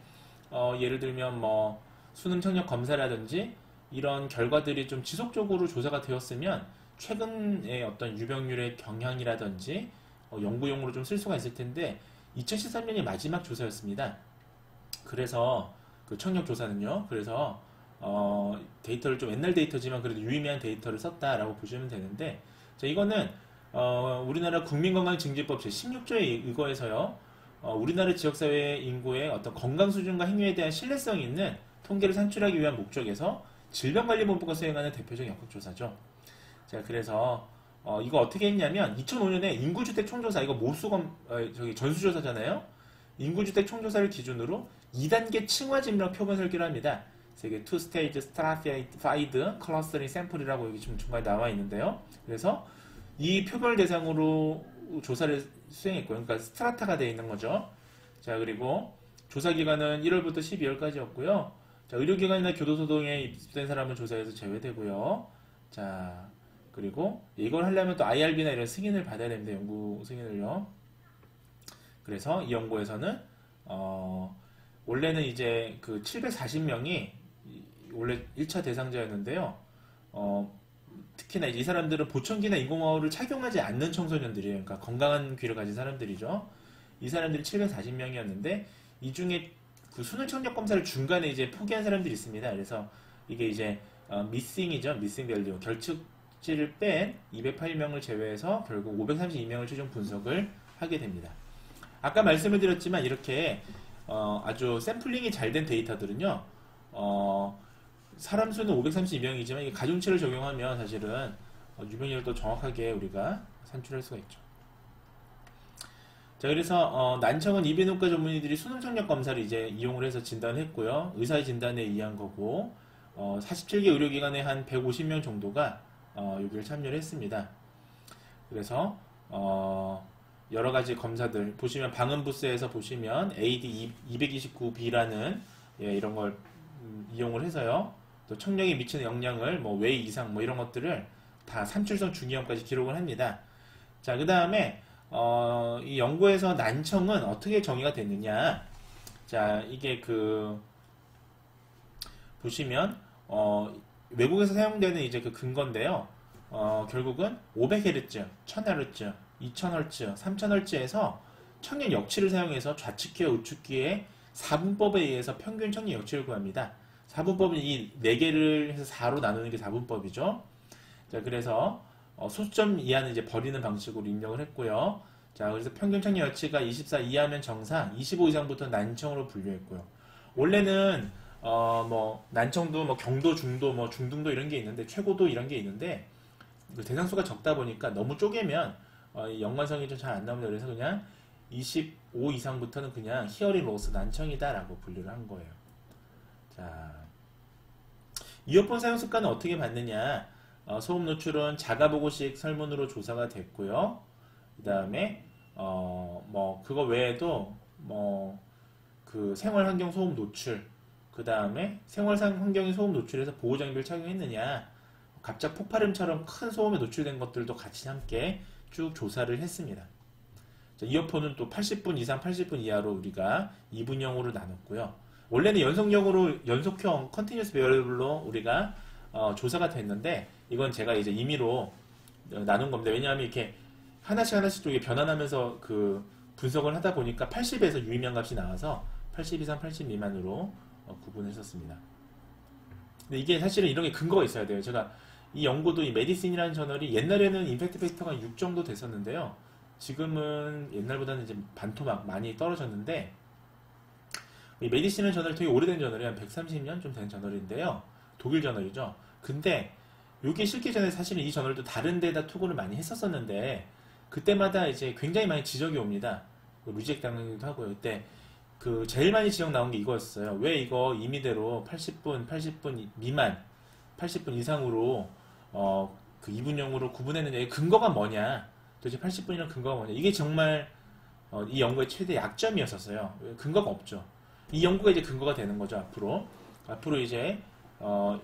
예를 들면 뭐 수능 청력 검사라든지 이런 결과들이 좀 지속적으로 조사가 되었으면 최근의 어떤 유병률의 경향이라든지 연구용으로 좀 쓸 수가 있을 텐데 2013년이 마지막 조사였습니다. 그래서 그 청력 조사는요. 그래서 데이터를 좀 옛날 데이터지만 그래도 유의미한 데이터를 썼다라고 보시면 되는데, 자, 이거는 우리나라 국민건강증진법 제16조에 의거해서요. 우리나라 지역사회 인구의 어떤 건강 수준과 행위에 대한 신뢰성 있는 통계를 산출하기 위한 목적에서 질병관리본부가 수행하는 대표적 역학조사죠. 자, 그래서 이거 어떻게 했냐면 2005년에 인구주택 총조사, 이거 전수조사잖아요. 인구주택 총조사를 기준으로 2단계 층화 진명 표본 설계를 합니다. 그래서 이게 Two Stage Stratified Clustering Sample이라고 여기 지금 중간에 나와 있는데요. 그래서 이 표본을 대상으로 조사를 수행했고요. 그러니까 스트라타가 되어 있는 거죠. 자, 그리고 조사 기간은 1월부터 12월까지였고요. 자, 의료기관이나 교도소동에 입수된 사람은 조사에서 제외되고요. 자, 그리고 이걸 하려면 또 IRB나 이런 승인을 받아야 됩니다. 연구 승인을요. 그래서 이 연구에서는 원래는 이제 그 740명이 원래 1차 대상자였는데요. 특히나 이제 이 사람들은 보청기나 인공호흡을 착용하지 않는 청소년들이에요. 그러니까 건강한 귀를 가진 사람들이죠. 이 사람들이 740명이었는데 이 중에 그 수능 청력 검사를 중간에 이제 포기한 사람들이 있습니다. 그래서 이게 이제 missing이죠. missing value. 결측지를 뺀 208명을 제외해서 결국 532명을 최종 분석을 하게 됩니다. 아까 말씀을 드렸지만 이렇게 아주 샘플링이 잘 된 데이터들은요. 사람 수는 532명이지만 이게 가중치를 적용하면 사실은 유병률도 정확하게 우리가 산출할 수가 있죠. 자, 그래서 난청은 이비인후과 전문의들이 수능 청력 검사를 이제 이용을 해서 진단을 했고요. 의사의 진단에 의한 거고 47개 의료기관에 한 150명 정도가 여기를 참여를 했습니다. 그래서 여러 가지 검사들 보시면 방음 부스에서 보시면 AD229B라는 이런 걸 이용을 해서요. 또 청력에 미치는 영향을 뭐 왜 이상 뭐 이런 것들을 다 산출성 중이염까지 기록을 합니다. 자, 그 다음에 이 연구에서 난청은 어떻게 정의가 됐느냐? 자, 이게 보시면 외국에서 사용되는 이제 그 근거인데요. 결국은 500Hz, 1000Hz, 2000Hz, 3000Hz에서 청력 역치를 사용해서 좌측기와 우측기의 4분법에 의해서 평균 청력 역치를 구합니다. 4분법은 이 4개를 해서 4로 나누는 게 4분법이죠. 자, 그래서 소수점 이하는 이제 버리는 방식으로 입력을 했고요. 자, 그래서 평균 청력 역치가 24 이하면 정상, 25 이상부터 난청으로 분류했고요. 원래는 뭐 난청도 뭐 경도, 중도, 뭐 중등도 이런 게 있는데 최고도 이런 게 있는데 그 대상수가 적다 보니까 너무 쪼개면 연관성이 좀 잘 안 나옵니다. 그래서 그냥 25 이상부터는 그냥 히어링 로스 난청이다라고 분류를 한 거예요. 자, 이어폰 사용 습관은 어떻게 봤느냐? 소음 노출은 자가보고식 설문으로 조사가 됐고요. 그 다음에 뭐 그거 외에도 뭐 그 생활 환경 소음 노출, 그 다음에 생활 환경의 소음 노출에서 보호 장비를 착용했느냐, 갑작 폭발음처럼 큰 소음에 노출된 것들도 같이 함께 쭉 조사를 했습니다. 자, 이어폰은 또 80분 이상 80분 이하로 우리가 2분형으로 나눴고요. 원래는 연속형 컨티뉴스 베어러블로 우리가 조사가 됐는데 이건 제가 이제 임의로 나눈 겁니다. 왜냐하면 이렇게 하나씩 또 이게 변환하면서 그 분석을 하다 보니까 80에서 유의미한 값이 나와서 80 이상 80 미만으로 구분했었습니다. 근데 이게 사실은 이런 게 근거가 있어야 돼요. 제가 이 연구도 이 메디신이라는 저널이 옛날에는 임팩트 팩터가 6 정도 됐었는데요. 지금은 옛날보다는 이제 반토막 많이 떨어졌는데 이 메디시는 저널 되게 오래된 저널이에요. 한 130년 좀 된 저널인데요. 독일 저널이죠. 근데 요게 실기 전에 사실은 이 저널도 다른 데다 투고를 많이 했었었는데 그때마다 이제 굉장히 많이 지적이 옵니다. 리젝 당하기도 하고요. 그때 그 제일 많이 지적 나온 게 이거였어요. 왜 이거 임의대로 80분 미만, 80분 이상으로 그 2분용으로 구분했느냐. 이 근거가 뭐냐. 도대체 80분이란 근거가 뭐냐. 이게 정말 이 연구의 최대 약점이었었어요. 근거가 없죠. 이 연구가 이제 근거가 되는 거죠. 앞으로 이제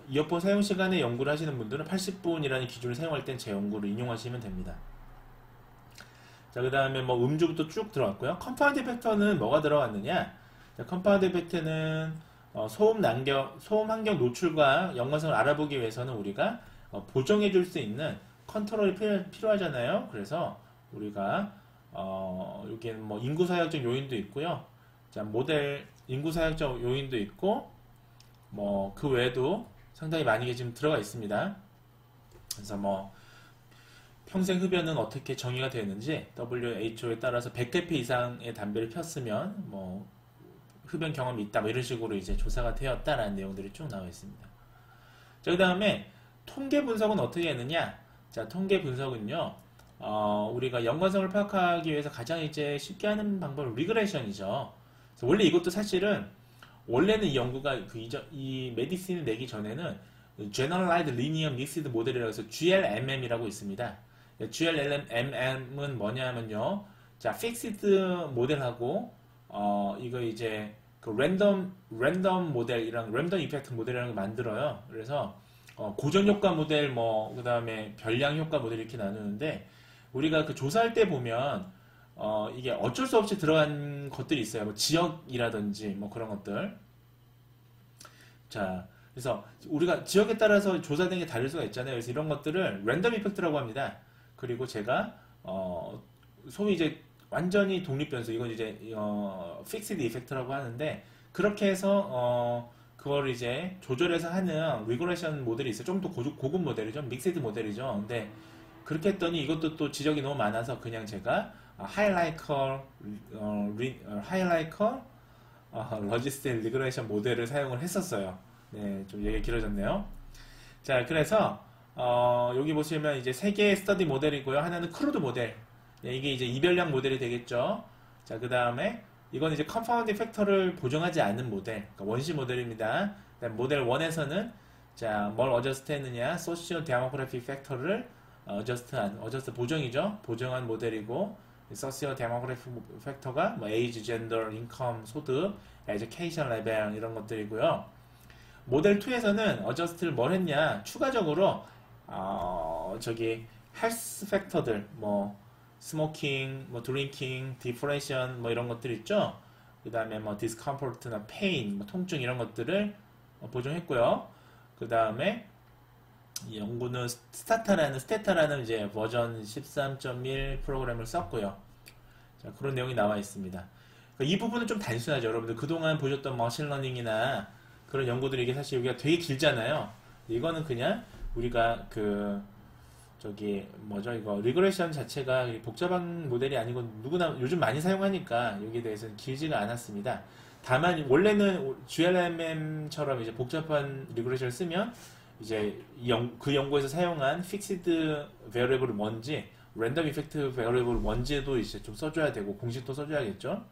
이어폰 사용 시간에 연구를 하시는 분들은 80분이라는 기준을 사용할 땐 제 연구를 인용하시면 됩니다. 자, 그 다음에 뭐 음주부터 쭉 들어갔고요. 컴파운드 팩터는 뭐가 들어갔느냐? 자, 컴파운드 팩터는 소음 환경 노출과 연관성을 알아보기 위해서는 우리가 보정해 줄 수 있는 컨트롤이 필요하잖아요. 그래서 우리가 여기에는 뭐 인구사역적 요인도 있고요. 자, 모델 인구사역적 요인도 있고 뭐 그 외에도 상당히 많이 지금 들어가 있습니다. 그래서 뭐 평생 흡연은 어떻게 정의가 되는지 WHO에 따라서 100개피 이상의 담배를 폈으면 뭐 흡연 경험이 있다 뭐 이런 식으로 이제 조사가 되었다라는 내용들이 쭉 나와 있습니다. 자, 그 다음에 통계 분석은 어떻게 했느냐? 자, 통계 분석은요, 우리가 연관성을 파악하기 위해서 가장 이제 쉽게 하는 방법은 리그레션이죠. 그래서 원래 이것도 사실은 원래는 이 연구가 이 메디신을 내기 전에는 Generalized Linear Mixed 모델이라고 해서 GLMM이라고 있습니다. GLMM은 뭐냐면요, 자, Fixed 모델하고 이거 이제 그 랜덤 모델이랑 랜덤 이펙트 모델이라는 걸 만들어요. 그래서 고정 효과 모델 뭐 그다음에 별량 효과 모델 이렇게 나누는데 우리가 그 조사할 때 보면 이게 어쩔 수 없이 들어간 것들이 있어요. 뭐 지역이라든지 뭐 그런 것들. 자, 그래서 우리가 지역에 따라서 조사된 게 다를 수가 있잖아요. 그래서 이런 것들을 랜덤 이펙트라고 합니다. 그리고 제가 소위 이제 완전히 독립 변수, 이건 이제 픽스드 이펙트라고 하는데 그렇게 해서 그걸 이제 조절해서 하는 리그레션 모델이 있어요. 좀 더 고급 모델이죠. 믹스드 모델이죠. 근데 그렇게 했더니 이것도 또 지적이 너무 많아서 그냥 제가 하이라이컬 러지스텔 리그레이션 모델을 사용을 했었어요. 네, 좀 얘기가 길어졌네요. 자, 그래서 여기 보시면 이제 세 개의 스터디 모델이고요. 하나는 크루드 모델. 네, 이게 이제 이별량 모델이 되겠죠. 자, 그 다음에 이건 이제 컨파운딩 팩터를 보정하지 않는 모델, 그러니까 원시 모델입니다. 그다음 모델 1에서는 자, 뭘 어저스트 했느냐, 소시오 데모그래피 팩터를 어저스트 보정이죠. 보정한 모델이고, 소시오 데모그래피 팩터가 뭐 에이지, 젠더, 인컴, 소득, 에듀케이션 레벨 이런 것들이고요. 모델 2에서는 어저스트를 뭘 했냐, 추가적으로 저기 헬스 팩터들, 뭐 스모킹, 뭐 드링킹, 디프레션 뭐 이런 것들 있죠. 그 다음에 뭐 디스컴포트나 페인, 뭐 통증 이런 것들을 보정했고요. 그 다음에 이 연구는 스테타라는 이제 버전 13.1 프로그램을 썼고요. 자, 그런 내용이 나와 있습니다. 그러니까 이 부분은 좀 단순하죠. 여러분들 그동안 보셨던 머신러닝이나 그런 연구들이 이게 사실 여기가 되게 길잖아요. 이거는 그냥 우리가 저기 뭐죠, 이거 리그레션 자체가 복잡한 모델이 아니고 누구나 요즘 많이 사용하니까 여기에 대해서는 길지가 않았습니다. 다만 원래는 GLMM처럼 이제 복잡한 리그레션을 쓰면 이제 그 연구에서 사용한 픽스드 베어리블이 뭔지, 랜덤 이펙트 베어리블이 뭔지도 이제 좀 써줘야 되고 공식도 써줘야겠죠.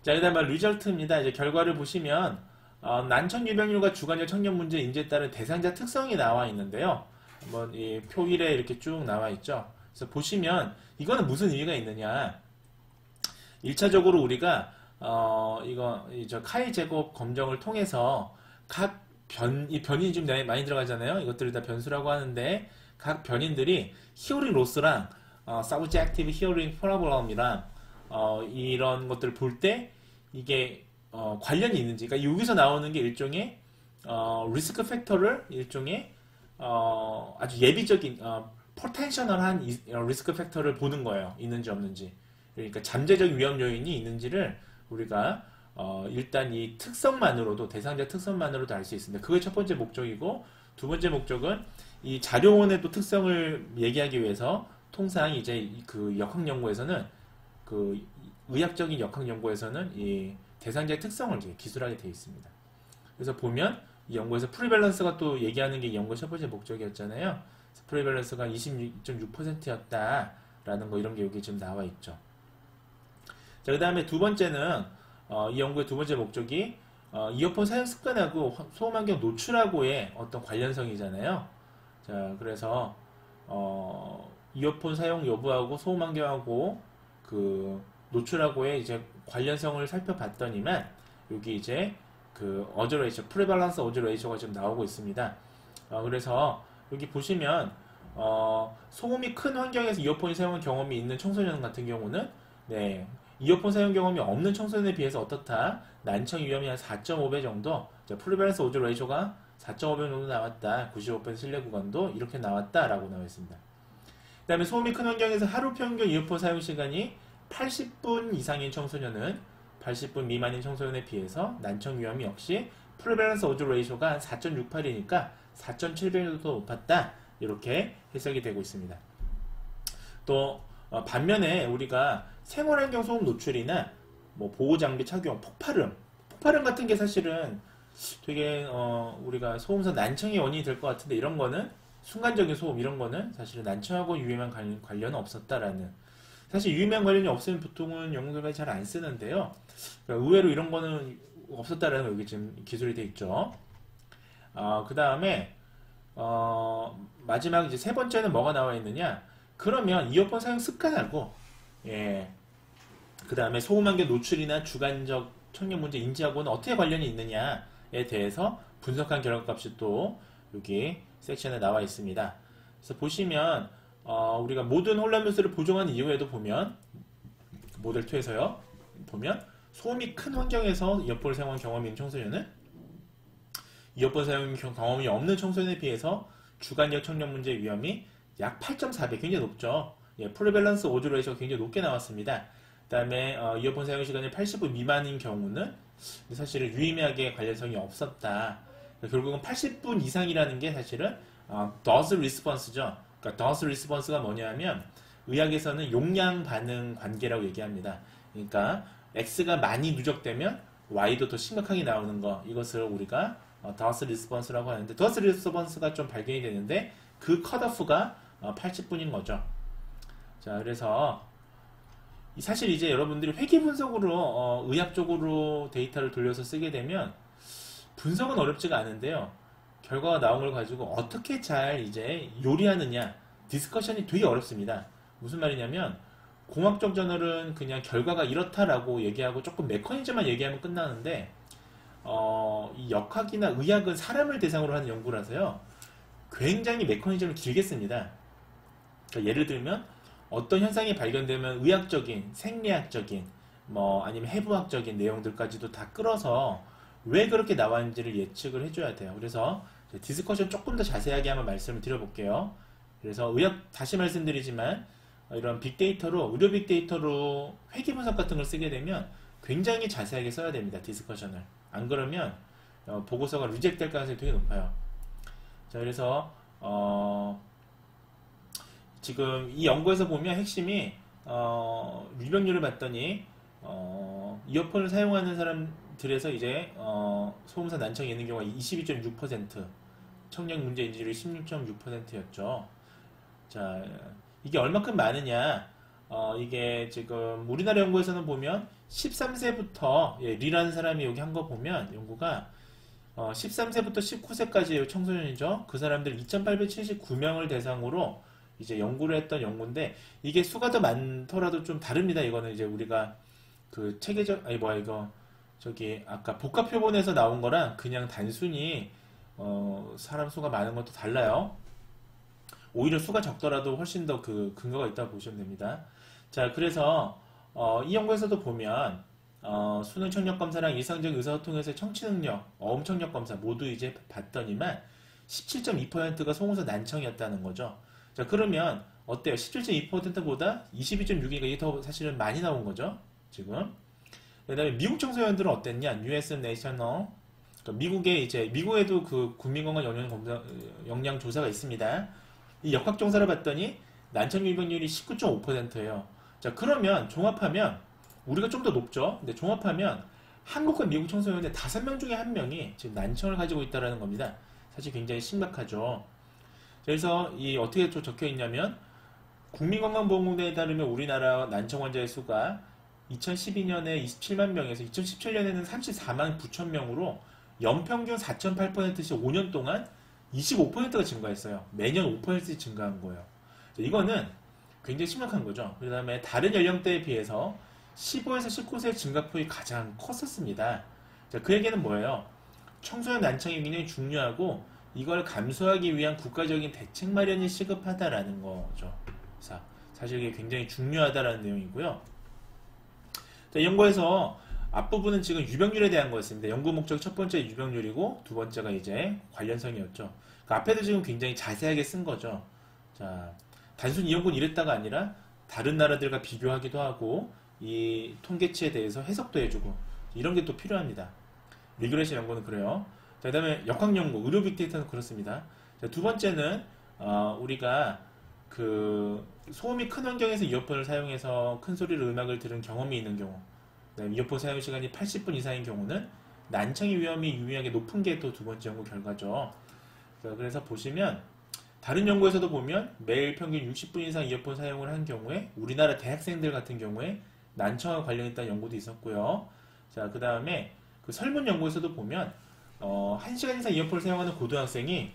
자, 그다음에 리절트입니다. 이제 결과를 보시면 난청 유병률과 주관적 청력 문제 인지에 따른 대상자 특성이 나와 있는데요. 한번 이 표 1에 이렇게 쭉 나와 있죠. 그래서 보시면 이거는 무슨 의미가 있느냐. 1차적으로 우리가 저 카이 제곱 검정을 통해서 각 이 변이 좀 많이 들어가잖아요. 이것들을 다 변수라고 하는데 각 변인들이 히어링 로스랑 서브젝티브 히어링 프로블럼이랑 이런 것들을 볼 때 이게 관련이 있는지, 그러니까 여기서 나오는 게 일종의 리스크 팩터를 일종의 아주 예비적인 포텐셔널한 리스크 팩터를 보는 거예요. 있는지 없는지. 그러니까 잠재적 위험 요인이 있는지를 우리가 일단 이 특성만으로도, 대상자 특성만으로도 알 수 있습니다. 그게 첫 번째 목적이고, 두 번째 목적은 이 자료원의 또 특성을 얘기하기 위해서 통상 이제 그 역학 연구에서는, 그 의학적인 역학 연구에서는 이 대상자의 특성을 이제 기술하게 되어 있습니다. 그래서 보면 이 연구에서 프리밸런스가 또 얘기하는 게 이 연구의 첫 번째 목적이었잖아요. 프리밸런스가 26.6%였다라는 거 이런 게 여기 좀 나와 있죠. 자, 그 다음에 두 번째는 이 연구의 두 번째 목적이 이어폰 사용 습관하고 소음환경 노출하고의 어떤 관련성이잖아요. 자, 그래서 이어폰 사용 여부하고 소음환경하고 그 노출하고의 이제 관련성을 살펴봤더니만 여기 이제 그 어즈 레이쇼, 프리밸런스 어즈 레이쇼가 지금 나오고 있습니다. 그래서 여기 보시면 소음이 큰 환경에서 이어폰 사용 경험이 있는 청소년 같은 경우는 네, 이어폰 사용 경험이 없는 청소년에 비해서 어떻다? 난청 위험이 한 4.5배 정도, 프리밸런스 오즈 레이쇼가 4.5배 정도 나왔다. 95% 신뢰 구간도 이렇게 나왔다라고 나와 있습니다. 그 다음에 소음이 큰 환경에서 하루 평균 이어폰 사용 시간이 80분 이상인 청소년은 80분 미만인 청소년에 비해서 난청 위험이 역시 프리밸런스 오즈 레이쇼가 4.68이니까 4.7배 정도 높았다. 이렇게 해석이 되고 있습니다. 또 반면에 우리가 생활환경 소음 노출이나 뭐 보호장비 착용, 폭발음 같은 게 사실은 되게 우리가 소음사 난청의 원인이 될 것 같은데 이런 거는 순간적인 소음 이런 거는 사실은 난청하고 유해만 관련은 없었다라는, 사실 유해만 관련이 없으면 보통은 연구 결과에 잘 안 쓰는데요. 그러니까 의외로 이런 거는 없었다라는 거 여기 지금 기술이 돼 있죠. 그 다음에 마지막 이제 세 번째는 뭐가 나와 있느냐? 그러면 이어폰 사용 습관하고 그 다음에 소음환경 노출이나 주관적 청력 문제 인지하고는 어떻게 관련이 있느냐에 대해서 분석한 결과값이 또 여기 섹션에 나와 있습니다. 그래서 보시면 우리가 모든 혼란 변수를 보정한 이후에도 보면 모델 2에서요 보면 소음이 큰 환경에서 이어폰을 사용한 경험이 있는 청소년은 이어폰 사용 경험이 없는 청소년에 비해서 주관적 청력 문제 위험이 약 8.4배, 굉장히 높죠. 프리밸런스 오즈 레이쇼가 굉장히 높게 나왔습니다. 그 다음에 이어폰 사용 시간이 80분 미만인 경우는 사실은 유의미하게 관련성이 없었다. 결국은 80분 이상이라는 게 사실은 dose response죠. 그러니까 dose response가 뭐냐면 의학에서는 용량 반응 관계라고 얘기합니다. 그러니까 X가 많이 누적되면 Y도 더 심각하게 나오는 거, 이것을 우리가 dose response라고 하는데, dose response가 좀 발견이 되는데 그 컷오프가 80분인 거죠. 자, 그래서 사실 이제 여러분들이 회귀 분석으로 의학적으로 데이터를 돌려서 쓰게 되면 분석은 어렵지가 않은데요. 결과가 나온 걸 가지고 어떻게 잘 이제 요리하느냐, 디스커션이 되게 어렵습니다. 무슨 말이냐면 공학적 저널은 그냥 결과가 이렇다라고 얘기하고 조금 메커니즘만 얘기하면 끝나는데 이 역학이나 의학은 사람을 대상으로 하는 연구라서요. 굉장히 메커니즘을 길게 씁니다. 그러니까 예를 들면 어떤 현상이 발견되면 의학적인, 생리학적인, 뭐 아니면 해부학적인 내용들까지도 다 끌어서 왜 그렇게 나왔는지를 예측을 해줘야 돼요. 그래서 디스커션 조금 더 자세하게 한번 말씀을 드려볼게요. 그래서 의학, 다시 말씀드리지만 이런 빅데이터로, 의료 빅데이터로 회귀 분석 같은 걸 쓰게 되면 굉장히 자세하게 써야 됩니다. 디스커션을. 안 그러면 보고서가 리젝트 될 가능성이 되게 높아요. 자, 그래서 지금 이 연구에서 보면 핵심이 유병률을 봤더니 이어폰을 사용하는 사람들에서 이제 소음사 난청이 있는 경우가 22.6%, 청력 문제 인지율이 16.6%였죠. 자, 이게 얼마큼 많으냐? 이게 지금 우리나라 연구에서는 보면 13세부터 리라는 사람이 여기 한 거 보면 연구가 13세부터 19세까지의 청소년이죠. 그 사람들 2,879명을 대상으로 이제 연구를 했던 연구인데, 이게 수가 더 많더라도 좀 다릅니다. 이거는 이제 우리가 그 체계적, 아니 뭐야 이거 저기 아까 복합 표본에서 나온 거랑 그냥 단순히 사람 수가 많은 것도 달라요. 오히려 수가 적더라도 훨씬 더 그 근거가 있다고 보시면 됩니다. 자, 그래서 이 연구에서도 보면 수능 청력 검사랑 일상적 의사소통에서의 청취 능력, 어음 청력 검사 모두 이제 봤더니만 17.2%가 소음사 난청이었다는 거죠. 자, 그러면 어때요? 17.2%보다 22.6이니까 이게 더 사실은 많이 나온 거죠, 지금. 그 다음에 미국 청소년들은 어땠냐? US National. 그러니까 미국에도 그 국민건강 영양 조사가 있습니다. 이 역학조사를 봤더니 난청 유병률이 19.5%예요. 자, 그러면 종합하면 우리가 좀 더 높죠. 근데 종합하면 한국과 미국 청소년의 5명 중에 1명이 지금 난청을 가지고 있다는 겁니다. 사실 굉장히 심각하죠. 그래서 이 어떻게 또 적혀 있냐면 국민건강보험공단에 따르면 우리나라 난청 환자의 수가 2012년에 27만 명에서 2017년에는 34만 9천 명으로 연평균 4.8%씩 5년 동안 25%가 증가했어요. 매년 5%씩 증가한 거예요. 이거는 굉장히 심각한 거죠. 그 다음에 다른 연령대에 비해서 15에서 19세 증가폭이 가장 컸었습니다. 자, 그 얘기는 뭐예요? 청소년 난청이 굉장히 중요하고 이걸 감수하기 위한 국가적인 대책 마련이 시급하다라는 거죠. 자, 사실 이게 굉장히 중요하다라는 내용이고요. 자, 연구에서 앞부분은 지금 유병률에 대한 거였습니다. 연구 목적 첫 번째 유병률이고 두 번째가 이제 관련성이었죠. 그 앞에도 지금 굉장히 자세하게 쓴 거죠. 자, 단순히 이 연구는 이랬다가 아니라 다른 나라들과 비교하기도 하고 이 통계치에 대해서 해석도 해주고 이런 게 또 필요합니다. 리그레션 연구는 그래요. 자, 그 다음에 역학 연구, 의료 빅데이터는 그렇습니다. 자, 두 번째는 우리가 그 소음이 큰 환경에서 이어폰을 사용해서 큰 소리로 음악을 들은 경험이 있는 경우, 그다음에 이어폰 사용 시간이 80분 이상인 경우는 난청의 위험이 유의하게 높은 게 또 두 번째 연구 결과죠. 자, 그래서 보시면 다른 연구에서도 보면 매일 평균 60분 이상 이어폰 사용을 한 경우에 우리나라 대학생들 같은 경우에 난청과 관련있다는 연구도 있었고요. 자, 그 다음에 그 설문 연구에서도 보면 1시간 이상 이어폰을 사용하는 고등학생이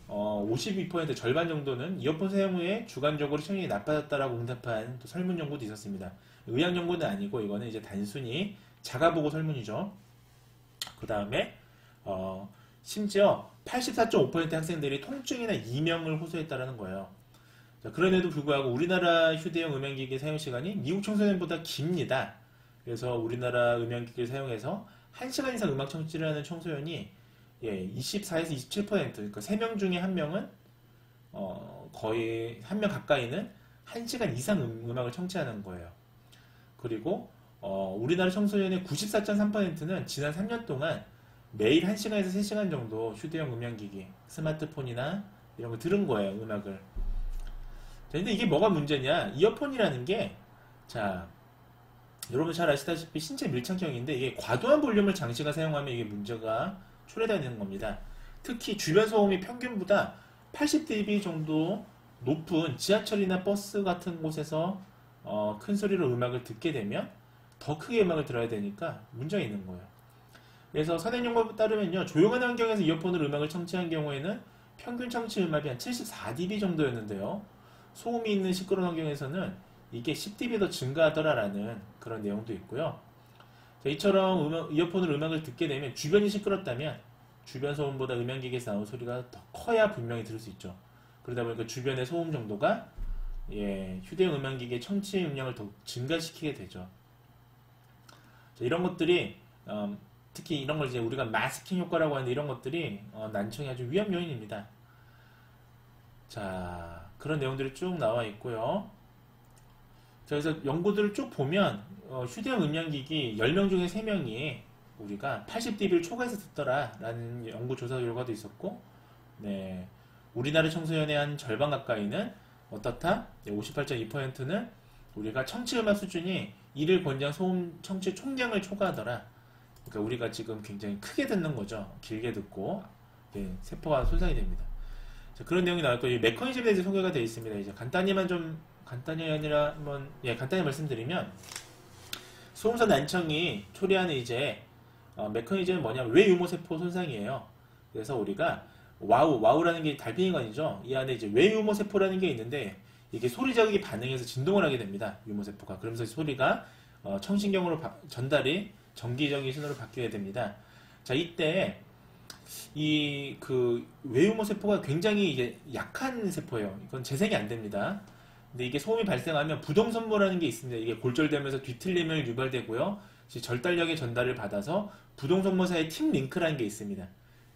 52% 절반 정도는 이어폰 사용 후에 주관적으로 청력이 나빠졌다라고 응답한 또 설문 연구도 있었습니다. 의학 연구는 아니고 이거는 이제 단순히 자가보고 설문이죠. 그 다음에 심지어 84.5% 학생들이 통증이나 이명을 호소했다라는 거예요. 자, 그런데도 불구하고 우리나라 휴대용 음향기기 사용 시간이 미국 청소년보다 깁니다. 그래서 우리나라 음향기기를 사용해서 1시간 이상 음악 청취를 하는 청소년이 24에서 27%, 그러니까 3명 중에 1명은 거의 1명 가까이는 1시간 이상 음악을 청취하는 거예요. 그리고 우리나라 청소년의 94.3%는 지난 3년 동안 매일 1시간에서 3시간 정도 휴대용 음향기기, 스마트폰이나 이런 거 들은 거예요, 음악을. 자, 근데 이게 뭐가 문제냐? 이어폰이라는 게, 자, 여러분 잘 아시다시피 신체 밀착형인데 이게 과도한 볼륨을 장시간 사용하면 이게 문제가 초래되는 겁니다. 특히 주변 소음이 평균보다 80dB 정도 높은 지하철이나 버스 같은 곳에서 큰 소리로 음악을 듣게 되면 더 크게 음악을 들어야 되니까 문제가 있는 거예요. 그래서 선행 연구에 따르면요, 조용한 환경에서 이어폰으로 음악을 청취한 경우에는 평균 청취 음압이 한 74dB 정도였는데요. 소음이 있는 시끄러운 환경에서는 이게 10dB 더 증가하더라라는 그런 내용도 있고요. 자, 이처럼 이어폰으로 음악을 듣게 되면 주변이 시끄럽다면 주변 소음보다 음향기기에서 나오는 소리가 더 커야 분명히 들을 수 있죠. 그러다 보니까 주변의 소음 정도가 휴대용 음향기기의 청취 음량을 더 증가시키게 되죠. 자, 이런 것들이 특히 이런 걸 이제 우리가 마스킹 효과라고 하는데 이런 것들이 난청의 아주 위험 요인입니다. 자, 그런 내용들이 쭉 나와 있고요. 자, 그래서 연구들을 쭉 보면 휴대용 음향기기 10명 중에 3명이 우리가 80dB를 초과해서 듣더라라는 연구 조사 결과도 있었고, 네, 우리나라 청소년의 한 절반 가까이는 어떻다? 58.2%는 우리가 청취 음악 수준이 이를 권장 소음 청취 총량을 초과하더라. 그러니까 우리가 지금 굉장히 크게 듣는 거죠. 길게 듣고 세포가 손상이 됩니다. 자, 그런 내용이 나왔고 이 메커니즘에 대해서 소개가 되어 있습니다. 이제 간단히 아니라 한번 간단히 말씀드리면 소음선 난청이 초래하는 이제 메커니즘은 뭐냐면 외유모세포 손상이에요. 그래서 우리가 와우라는 게 달팽이관이죠. 이 안에 이제 외유모세포라는 게 있는데 이게 소리 자극이 반응해서 진동을 하게 됩니다. 유모세포가. 그러면서 소리가 청신경으로 전달이 정기적인 신호로 바뀌게 됩니다. 자, 이때 이 그 외유모세포가 굉장히 이제 약한 세포예요. 이건 재생이 안 됩니다. 근데 이게 소음이 발생하면 부동선모라는 게 있습니다. 이게 골절되면서 뒤틀림을 유발되고요. 절달력의 전달을 받아서 부동선모 사이에 팀 링크라는 게 있습니다.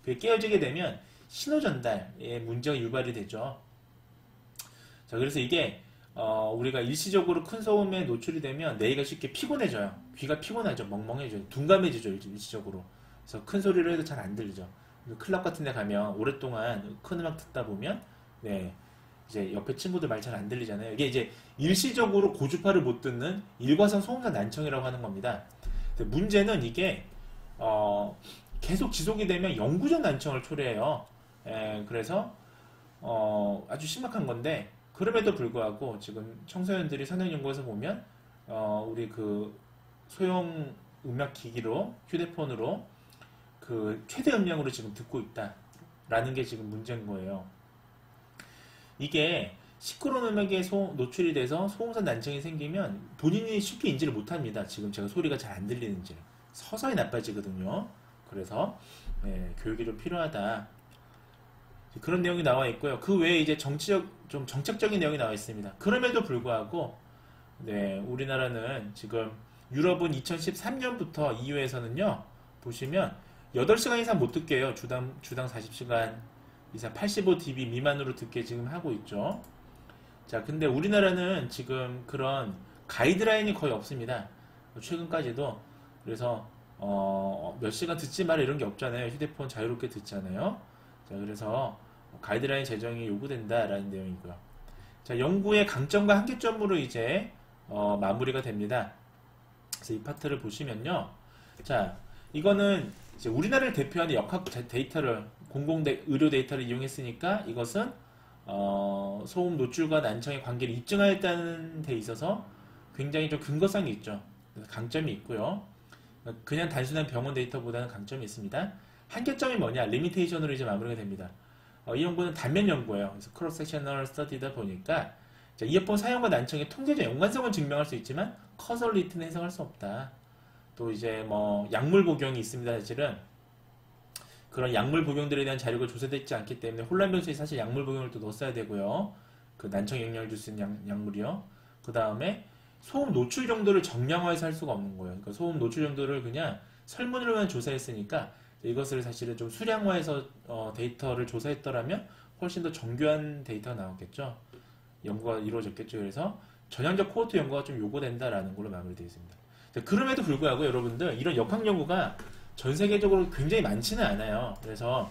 그게 깨어지게 되면 신호 전달에 문제가 유발이 되죠. 자, 그래서 이게 우리가 일시적으로 큰 소음에 노출이 되면 뇌가 쉽게 피곤해져요. 귀가 피곤하죠. 멍멍해져요. 둔감해지죠. 일시적으로. 그래서 큰 소리를 해도 잘 안 들리죠. 클럽 같은 데 가면 오랫동안 큰 음악 듣다 보면 이제 옆에 친구들 말 잘 안 들리잖아요. 이게 이제 일시적으로 고주파를 못 듣는 일과성 소음선 난청이라고 하는 겁니다. 근데 문제는 이게 계속 지속이 되면 영구적 난청을 초래해요. 그래서 아주 심각한 건데, 그럼에도 불구하고 지금 청소년들이 선행연구에서 보면 우리 그 소형 음악기기로, 휴대폰으로 그 최대 음량으로 지금 듣고 있다라는 게 지금 문제인 거예요. 이게 시끄러운 음악에 노출이 돼서 소음선 난청이 생기면 본인이 쉽게 인지를 못합니다. 지금 제가 소리가 잘 안 들리는지를. 서서히 나빠지거든요. 그래서 교육이 좀 필요하다. 그런 내용이 나와 있고요. 그 외에 이제 좀 정책적인 내용이 나와 있습니다. 그럼에도 불구하고 우리나라는 지금 유럽은 2013년부터 EU에서는요, 보시면 8시간 이상 못 듣게 해요. 주당 40시간 이상 85dB 미만으로 듣게 지금 하고 있죠. 자, 근데 우리나라는 지금 그런 가이드라인이 거의 없습니다. 최근까지도. 그래서 몇 시간 듣지 마라 이런 게 없잖아요. 휴대폰 자유롭게 듣잖아요. 자, 그래서 가이드라인 제정이 요구된다라는 내용이고요. 자, 연구의 강점과 한계점으로 이제 마무리가 됩니다. 그래서 이 파트를 보시면요. 자, 이거는 이제 우리나라를 대표하는 역학 데이터를, 의료 데이터를 이용했으니까 이것은 소음 노출과 난청의 관계를 입증하였다는 데 있어서 굉장히 좀 근거성이 있죠. 그래서 강점이 있고요. 그냥 단순한 병원 데이터보다는 강점이 있습니다. 한계점이 뭐냐? 리미테이션으로 이제 마무리가 됩니다. 이 연구는 단면 연구예요. 그래서 크로스 섹셔널 스터디다 보니까 이어폰 사용과 난청의 통계적 연관성은 증명할 수 있지만 커설리티는 해석할 수 없다. 또 이제 뭐 약물 복용이 있습니다. 사실은 그런 약물 복용들에 대한 자료가 조사되지 않기 때문에 혼란 변수에 사실 약물 복용을 또 넣었어야 되고요. 그 난청 영향을 줄 수 있는 약물이요. 그 다음에 소음 노출 정도를 정량화해서 할 수가 없는 거예요. 그러니까 소음 노출 정도를 그냥 설문으로만 조사했으니까 이것을 사실은 좀 수량화해서 데이터를 조사했더라면 훨씬 더 정교한 데이터가 나왔겠죠. 연구가 이루어졌겠죠. 그래서 전향적 코호트 연구가 좀 요구된다라는 걸로 마무리되어 있습니다. 그럼에도 불구하고 여러분들 이런 역학 연구가 전 세계적으로 굉장히 많지는 않아요. 그래서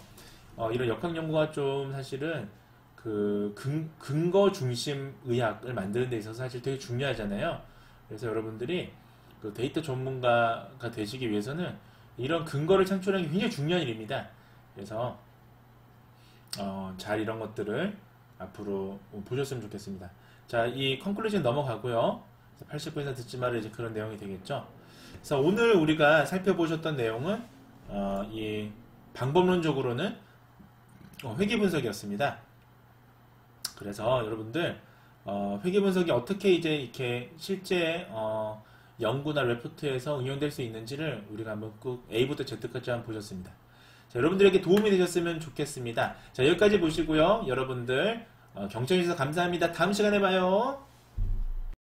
이런 역학 연구가 좀 사실은 그 근거 중심 의학을 만드는 데 있어서 사실 되게 중요하잖아요. 그래서 여러분들이 그 데이터 전문가가 되시기 위해서는 이런 근거를 창출하는 게 굉장히 중요한 일입니다. 그래서 잘 이런 것들을 앞으로 보셨으면 좋겠습니다. 자, 이 컨클루전 넘어가고요. 80% 이상 듣지 말을 이제 그런 내용이 되겠죠. 그래서 오늘 우리가 살펴보셨던 내용은 이 방법론적으로는 회귀 분석이었습니다. 그래서 여러분들 회귀 분석이 어떻게 이제 이렇게 실제 연구나 레포트에서 응용될 수 있는지를 우리가 한번 꼭 A부터 Z까지 한번 보셨습니다. 자, 여러분들에게 도움이 되셨으면 좋겠습니다. 자, 여기까지 보시고요. 여러분들 경청해주셔서 감사합니다. 다음 시간에 봐요.